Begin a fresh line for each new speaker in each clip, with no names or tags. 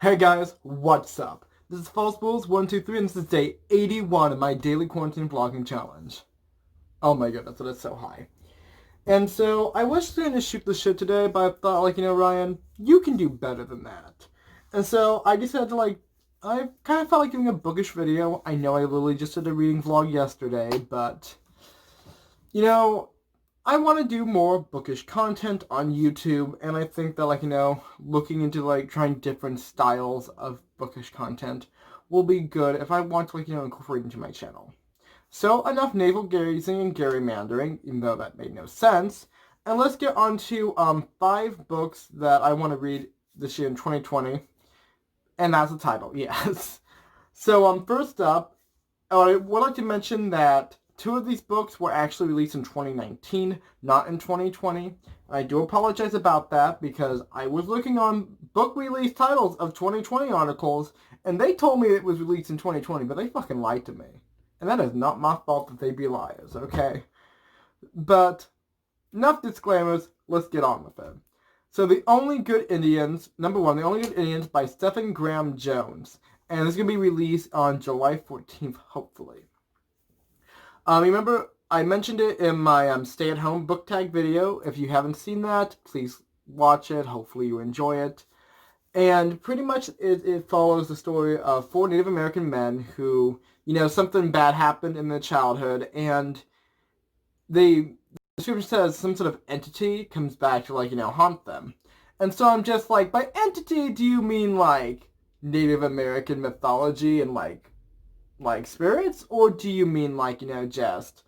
Hey guys, what's up? This is False Bulls 123 and this is day 81 of my daily quarantine vlogging challenge. Oh my goodness, that is so high. And so, I was going to shoot the shit today, but I thought, Ryan, you can do better than that. And so, I decided to, I kind of felt like doing a bookish video. I know I literally just did a reading vlog yesterday, but, you know, I want to do more bookish content on YouTube, and I think that, looking into, trying different styles of bookish content will be good if I want to, incorporate into my channel. So, enough navel-gazing and gerrymandering, even though that made no sense, and let's get on to, 5 books that I want to read this year in 2020, and that's the title, yes. So, first up, I would like to mention that 2 of these books were actually released in 2019, not in 2020. I do apologize about that because I was looking on book release titles of 2020 articles and they told me it was released in 2020, but they fucking lied to me. And that is not my fault that they be liars, okay? But enough disclaimers, let's get on with it. So The Only Good Indians, number 1, The Only Good Indians by Stephen Graham Jones. And it's going to be released on July 14th, hopefully. Remember, I mentioned it in my stay-at-home book tag video. If you haven't seen that, please watch it. Hopefully you enjoy it. And pretty much it follows the story of 4 Native American men who, something bad happened in their childhood, and the description says some sort of entity comes back to, haunt them. And so I'm just like, by entity, do you mean, Native American mythology and, spirits, or do you mean just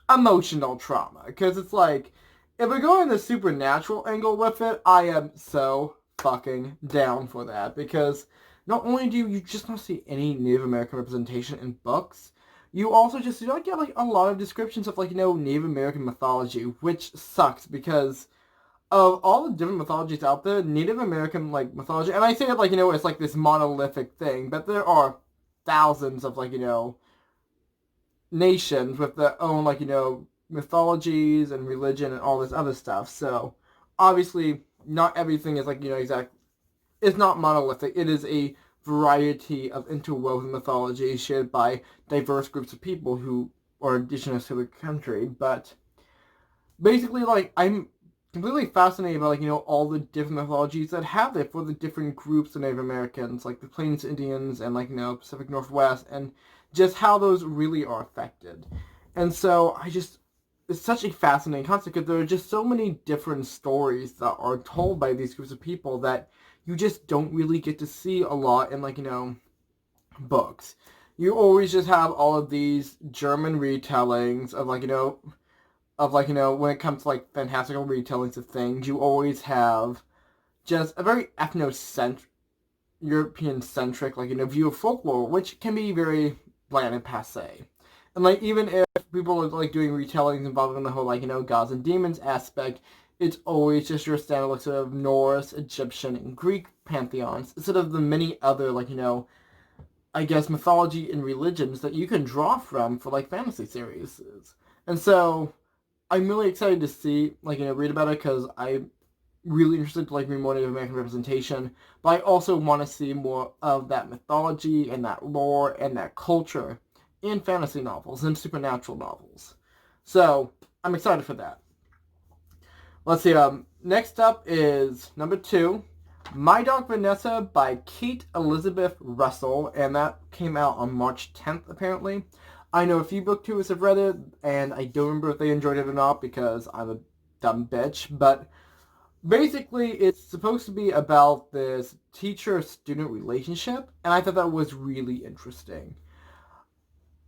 emotional trauma? Because it's if we're going the supernatural angle with it, I am so fucking down for that, because not only do you just not see any Native American representation in books, you also just don't get a lot of descriptions of Native American mythology, which sucks because of all the different mythologies out there. Native American mythology, and I say it it's this monolithic thing, but there are thousands of nations with their own mythologies and religion and all this other stuff. So obviously not everything is exact. It's not monolithic. It is a variety of interwoven mythology shared by diverse groups of people who are indigenous to the country. But basically, I'm completely fascinated by all the different mythologies that have it for the different groups of Native Americans, like the Plains Indians and Pacific Northwest, and just how those really are affected. And so it's such a fascinating concept because there are just so many different stories that are told by these groups of people that you just don't really get to see a lot in books. You always just have all of these German retellings of when it comes to fantastical retellings of things, you always have just a very ethnocentric, European-centric, view of folklore, which can be very bland and passe. And even if people are doing retellings involving the whole gods and demons aspect, it's always just your standard sort of Norse, Egyptian, and Greek pantheons instead of the many other I guess mythology and religions that you can draw from for fantasy series. And so I'm really excited to see, read about it, because I'm really interested to, read more Native American representation, but I also want to see more of that mythology and that lore and that culture in fantasy novels and supernatural novels. So, I'm excited for that. Let's see, next up is number 2, My Dog Vanessa by Kate Elizabeth Russell, and that came out on March 10th, apparently. I know a few booktubers have read it, and I don't remember if they enjoyed it or not because I'm a dumb bitch, but basically it's supposed to be about this teacher-student relationship, and I thought that was really interesting.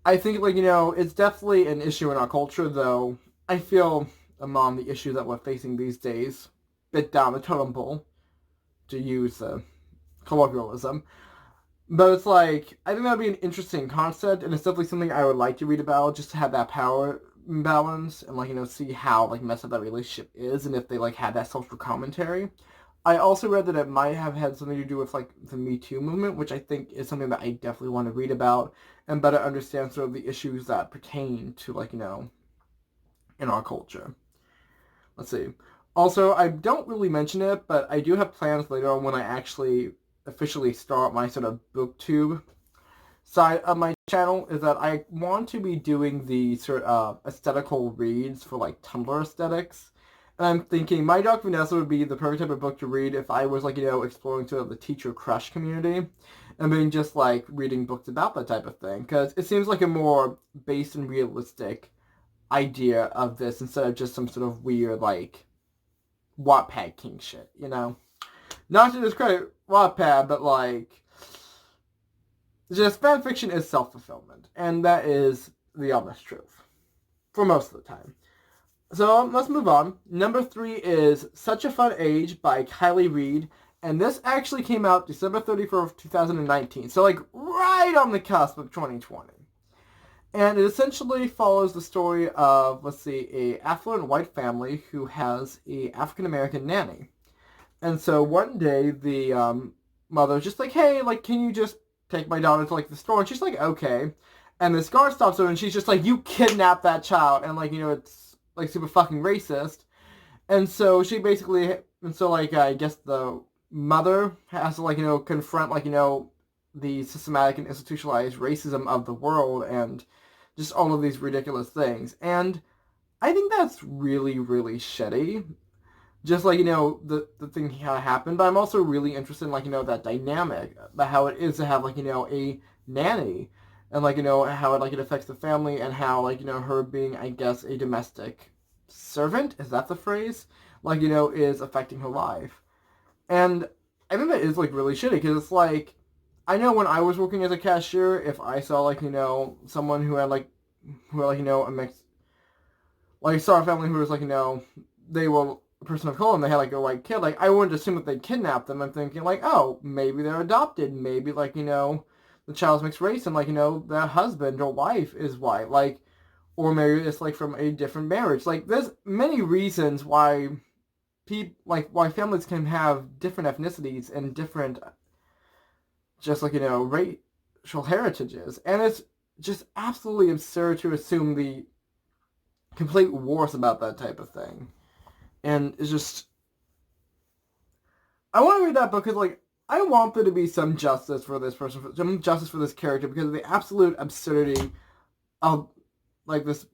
I think, it's definitely an issue in our culture, though I feel among the issues that we're facing these days, bit down the totem pole, to use colloquialism. But it's I think that would be an interesting concept, and it's definitely something I would like to read about, just to have that power balance, and see how, messed up that relationship is, and if they, had that social commentary. I also read that it might have had something to do with, the Me Too movement, which I think is something that I definitely want to read about, and better understand sort of the issues that pertain to, in our culture. Let's see. Also, I don't really mention it, but I do have plans later on when I actually officially start my sort of booktube side of my channel is that I want to be doing the sort of aesthetical reads for like Tumblr aesthetics. And I'm thinking My Dark Vanessa would be the perfect type of book to read if I was like, exploring sort of the teacher crush community and being just like reading books about that type of thing. Because it seems like a more based and realistic idea of this instead of just some sort of weird like Wattpad king shit, Not to discredit Wattpad, but like just fanfiction is self-fulfillment, and that is the honest truth for most of the time. So let's move on. Number 3 is Such a Fun Age by Kylie Reed, and this actually came out December 31st, 2019, so like right on the cusp of 2020. And it essentially follows the story of, a affluent white family who has a African-American nanny. And so one day the mother's just like, hey, like, can you just take my daughter to like the store? And she's like, okay. And this guard stops her and she's just like, you kidnapped that child. And like, it's like super fucking racist. And so she basically, I guess the mother has to like, confront like, the systematic and institutionalized racism of the world and just all of these ridiculous things. And I think that's really, really shitty. Just like, the thing how it happened, but I'm also really interested in, like, that dynamic, about how it is to have, like, a nanny, and, like, how it, like, it affects the family, and how, like, her being, I guess, a domestic servant, is that the phrase? Like, is affecting her life. And I think that is, like, really shitty, because it's, like, I know when I was working as a cashier, if I saw, like, someone who had, a mixed, like, saw a family who was, like, they were a person of color and they had like a white kid, like I wouldn't assume that they kidnapped them. I'm thinking like, oh, maybe they're adopted, maybe like the child's mixed race and like their husband or wife is white, like, or maybe it's like from a different marriage. Like there's many reasons why why families can have different ethnicities and different just like racial heritages, and it's just absolutely absurd to assume the complete worst about that type of thing. And it's just, I want to read that book because, like, I want there to be some justice for this person, some justice for this character, because of the absolute absurdity of, like, this,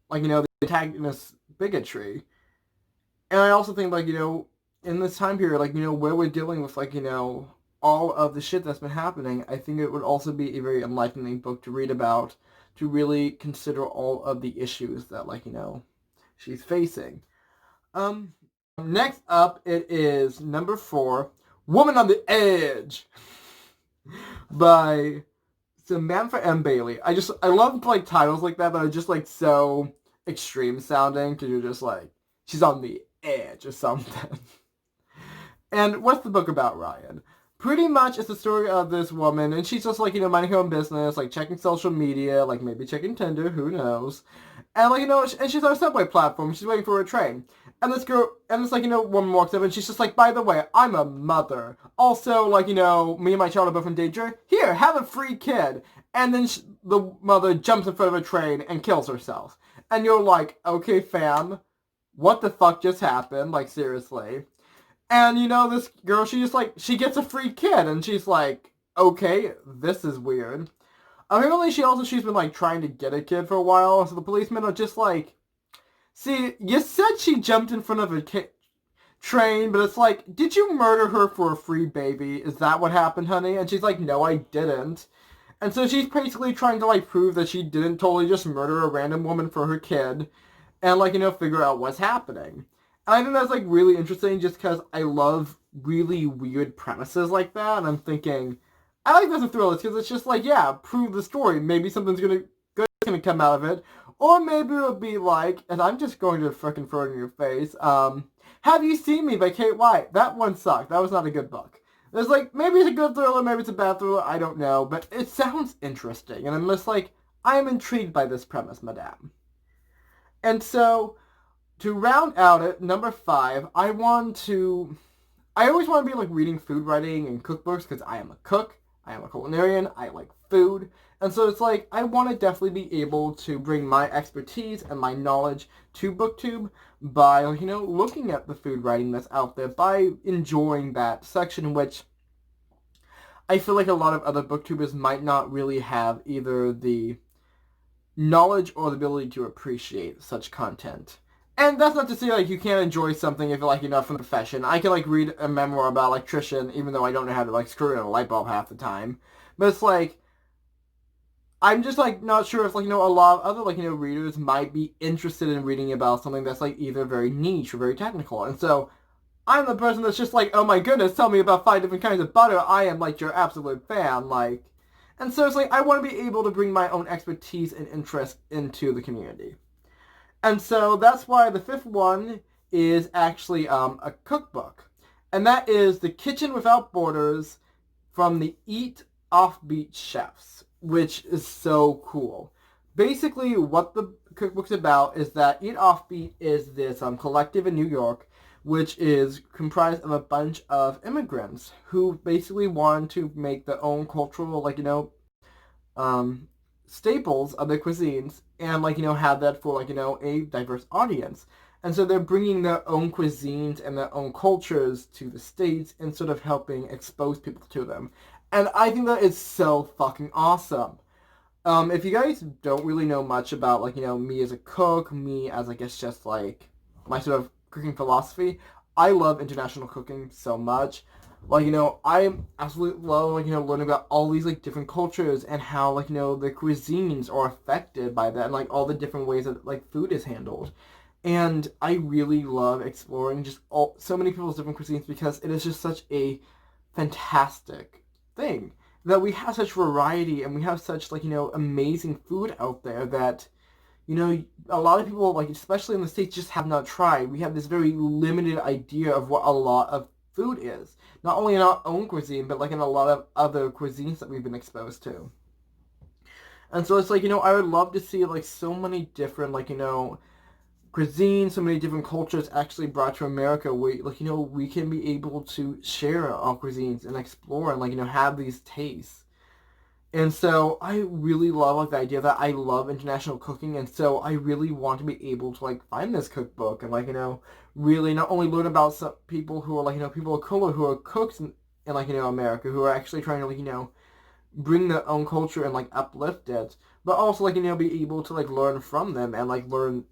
like, the antagonist bigotry. And I also think, like, in this time period, like, where we're dealing with, like, all of the shit that's been happening, I think it would also be a very enlightening book to read about, to really consider all of the issues that, like, she's facing. Next up, it is number 4, Woman on the Edge by Samantha M. Bailey. I love, like, titles like that are just, like, so extreme sounding, because you're just like, she's on the edge or something. And what's the book about, Ryan? Pretty much it's the story of this woman, and she's just, like, minding her own business, like, checking social media, like, maybe checking Tinder, who knows. And, like, and she's on a subway platform, she's waiting for a train. And this woman walks up and she's just like, by the way, I'm a mother. Also, like, me and my child are both in danger. Here, have a free kid. And then the mother jumps in front of a train and kills herself. And you're like, okay, fam, what the fuck just happened? Like, seriously. And, this girl, she gets a free kid. And she's like, okay, this is weird. Apparently, she's been, like, trying to get a kid for a while. So the policemen are just like, see, you said she jumped in front of a train, but it's like, did you murder her for a free baby? Is that what happened, honey? And she's like, no, I didn't. And so she's basically trying to, like, prove that she didn't totally just murder a random woman for her kid and, like, figure out what's happening. And I think that's, like, really interesting just because I love really weird premises like that. And I'm thinking, I like this in thrillers because it's just like, yeah, prove the story. Maybe something's good gonna come out of it. Or maybe it'll be like, and I'm just going to frickin' throw it in your face, Have You Seen Me by Kate White. That one sucked. That was not a good book. There's like, maybe it's a good thriller, maybe it's a bad thriller, I don't know, but it sounds interesting. And I'm just like, I am intrigued by this premise, madame. And so, to round out it, number 5, I always want to be like reading food writing and cookbooks because I am a cook, I am a culinarian, I like food. And so it's like, I want to definitely be able to bring my expertise and my knowledge to BookTube by, looking at the food writing that's out there, by enjoying that section, which I feel like a lot of other booktubers might not really have either the knowledge or the ability to appreciate such content. And that's not to say like you can't enjoy something if you're like enough from the profession. I can like read a memoir about an electrician even though I don't know how to like screw in a light bulb half the time. But it's like I'm just like not sure if like a lot of other like readers might be interested in reading about something that's like either very niche or very technical. And so I'm the person that's just like, oh my goodness, tell me about 5 different kinds of butter. I am like your absolute fan, like. And so it's like I want to be able to bring my own expertise and interest into the community. And so that's why the fifth one is actually a cookbook. And that is The Kitchen Without Borders from the Eat Offbeat Chefs, which is so cool. Basically, what the cookbook's about is that Eat Offbeat is this collective in New York, which is comprised of a bunch of immigrants who basically want to make their own cultural, staples of their cuisines and, have that for, a diverse audience. And so they're bringing their own cuisines and their own cultures to the States and sort of helping expose people to them. And I think that is so fucking awesome. If you guys don't really know much about, me as a cook, me as, I guess, just, my sort of cooking philosophy, I love international cooking so much. I absolutely love, learning about all these, different cultures and how, the cuisines are affected by that and, all the different ways that, food is handled. And I really love exploring just so many people's different cuisines because it is just such a fantastic thing that we have such variety and we have such, amazing food out there that, a lot of people, especially in the States, just have not tried. We have this very limited idea of what a lot of food is. Not only in our own cuisine, but, in a lot of other cuisines that we've been exposed to. And so it's I would love to see, so many different, cuisines, so many different cultures actually brought to America where, we can be able to share our cuisines and explore and, have these tastes. And so I really love the idea that I love international cooking, and so I really want to be able to find this cookbook and really not only learn about some people who are people of color who are cooks in America who are actually trying to bring their own culture and uplift it, but also be able to learn from them and learn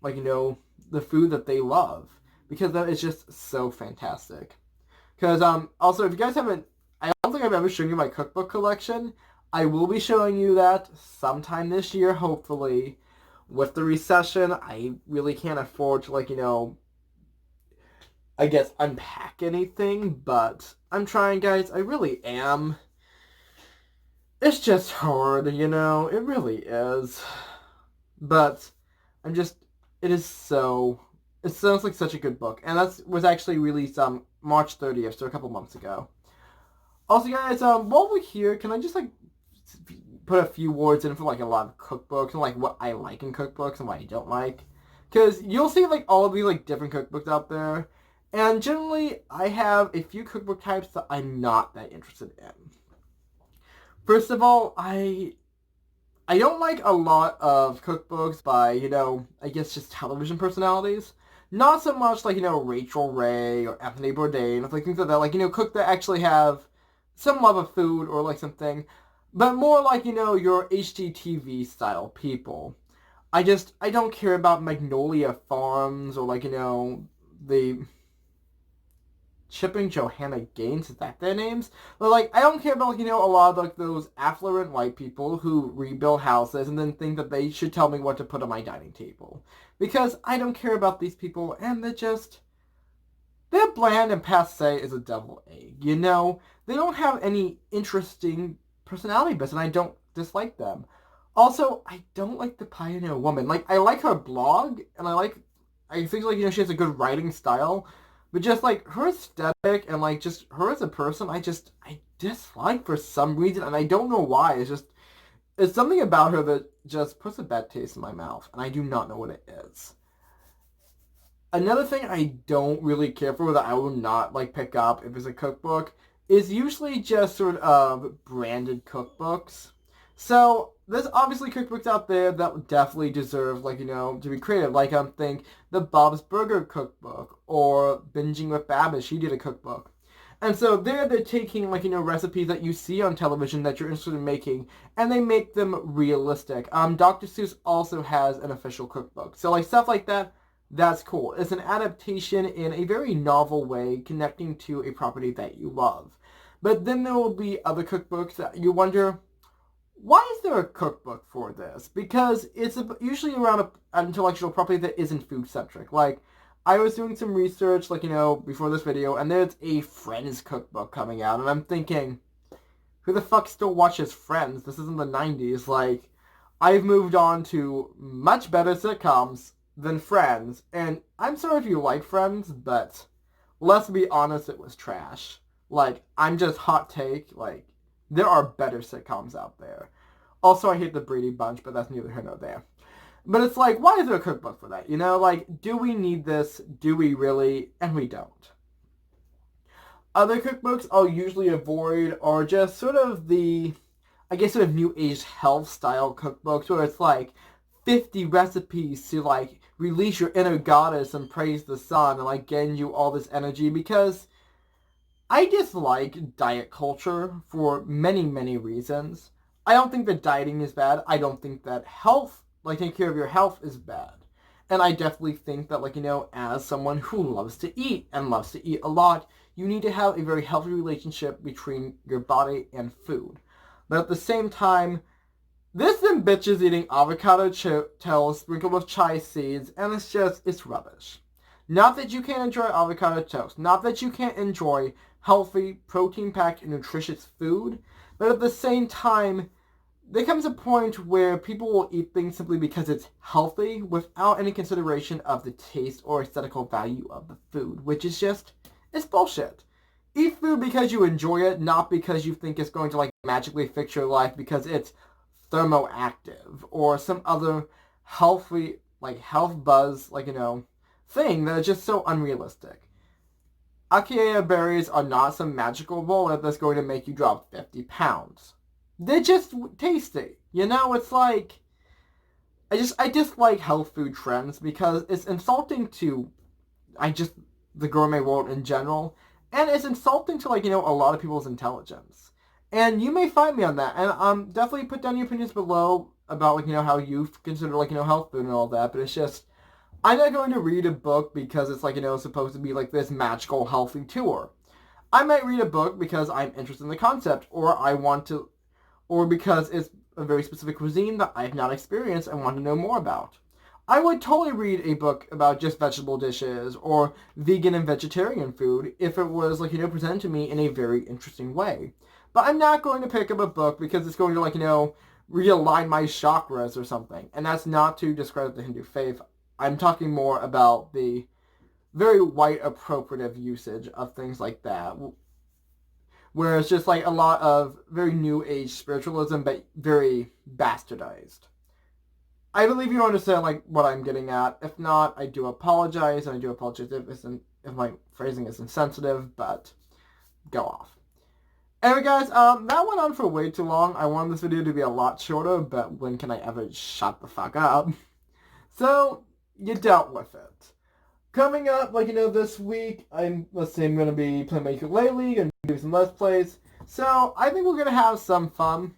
the food that they love because that is just so fantastic. Because also if you guys haven't, I don't think I've ever shown you my cookbook collection. I will be showing you that sometime this year, hopefully. With the recession, I really can't afford to, I guess, unpack anything, but I'm trying, guys. I really am. It's just hard, it really is. But it sounds like such a good book. And that was actually released March 30th, so a couple months ago. Also, guys, while we're here, can I just, put a few words in for, a lot of cookbooks and, what I like in cookbooks and what I don't like? Because you'll see, all of these, different cookbooks out there. And generally, I have a few cookbook types that I'm not that interested in. First of all, I don't like a lot of cookbooks by, I guess just television personalities. Not so much Rachel Ray or Anthony Bourdain, things like that, cook that actually have some love of food or something, but more your HGTV style people. I don't care about Magnolia Farms or the Chip and Joanna Gaines, is that their names? But I don't care about a lot of those affluent white people who rebuild houses and then think that they should tell me what to put on my dining table. Because I don't care about these people and they're bland and passe as a devil egg, They don't have any interesting personality bits, and I don't dislike them. Also, I don't like the Pioneer Woman. I like her blog, and I think she has a good writing style, but just her aesthetic and just her as a person, I dislike for some reason, and I don't know why. It's something about her that just puts a bad taste in my mouth, and I do not know what it is. Another thing I don't really care for that I will not pick up if it's a cookbook is usually just sort of branded cookbooks. So there's obviously cookbooks out there that definitely deserve to be creative. Think the Bob's Burger cookbook or Binging with Babish. She did a cookbook. And so they're taking, like, recipes that you see on television that you're interested in making, and they make them realistic. Dr. Seuss also has an official cookbook. So, like, stuff like that, that's cool. It's an adaptation in a very novel way, connecting to a property that you love. But then there will be other cookbooks that you wonder, why is there a cookbook for this? Because it's usually around an intellectual property that isn't food-centric. Like, I was doing some research, like, before this video, and there's a Friends cookbook coming out, and I'm thinking, who the fuck still watches Friends? This isn't the 90s. Like, I've moved on to much better sitcoms than Friends, and I'm sorry if you like Friends, but let's be honest, it was trash. Like, I'm just hot take, like, there are better sitcoms out there. Also, I hate the Brady Bunch, but that's neither here nor there. But it's like, why is there a cookbook for that? Like, do we need this? Do we really? And we don't. Other cookbooks I'll usually avoid are just sort of the, I guess, sort of new age health style cookbooks where it's like 50 recipes to, like, release your inner goddess and praise the sun and, like, getting you all this energy, because I dislike diet culture for many, many reasons. I don't think that dieting is bad. I don't think that health, like, taking care of your health, is bad. And I definitely think that, like, as someone who loves to eat and loves to eat a lot, you need to have a very healthy relationship between your body and food. But at the same time, this them bitches eating avocado toast sprinkled with chia seeds, and it's rubbish. Not that you can't enjoy avocado toast. Not that you can't enjoy healthy, protein-packed, and nutritious food. But at the same time, there comes a point where people will eat things simply because it's healthy without any consideration of the taste or aesthetical value of the food, which is just, it's bullshit. Eat food because you enjoy it, not because you think it's going to, like, magically fix your life because it's thermoactive or some other healthy, like, health buzz, like, thing that is just so unrealistic. Acacia berries are not some magical bullet that's going to make you drop 50 pounds. They're just tasty. It's like, I dislike health food trends because it's insulting to, the gourmet world in general, and it's insulting to, like, a lot of people's intelligence. And you may find me on that, and definitely put down your opinions below about, like, how you consider, like, health food and all that, but it's just, I'm not going to read a book because it's, like, supposed to be, like, this magical healthy tour. I might read a book because I'm interested in the concept, or because it's a very specific cuisine that I have not experienced and want to know more about. I would totally read a book about just vegetable dishes or vegan and vegetarian food if it was, like, presented to me in a very interesting way. But I'm not going to pick up a book because it's going to, like, realign my chakras or something. And that's not to discredit the Hindu faith. I'm talking more about the very white appropriative usage of things like that, where it's just, like, a lot of very new age spiritualism, but very bastardized. I believe you understand, like, what I'm getting at. If not, I do apologize, and I do apologize if my phrasing is insensitive, but go off. Anyway, guys, that went on for way too long. I wanted this video to be a lot shorter, but when can I ever shut the fuck up? So, you dealt with it. Coming up, like, this week, I'm going to be playing my ukulele, going to do some Let's Plays. So, I think we're going to have some fun.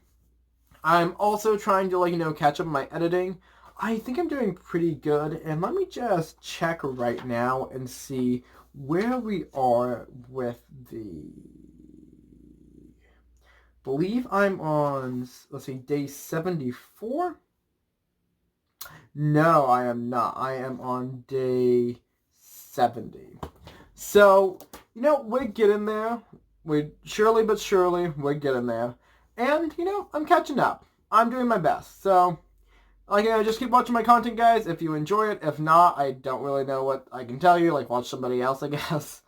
I'm also trying to, like, catch up on my editing. I think I'm doing pretty good, and let me just check right now and see where we are with the... I believe I'm on, let's see, day 74? No, I am not. I am on day 70. So, we're getting there. We're surely but surely, we're getting there. And, I'm catching up. I'm doing my best. So, like, just keep watching my content, guys, if you enjoy it. If not, I don't really know what I can tell you. Like, watch somebody else, I guess.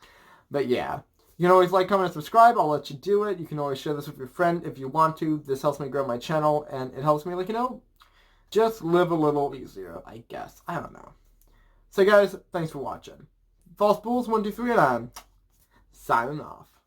But, yeah. You can always like, comment, and subscribe. I'll let you do it. You can always share this with your friend if you want to. This helps me grow my channel, and it helps me, like, just live a little easier, I guess. I don't know. So, guys, thanks for watching. False Bulls 1, 2, 3, and I'm signing off.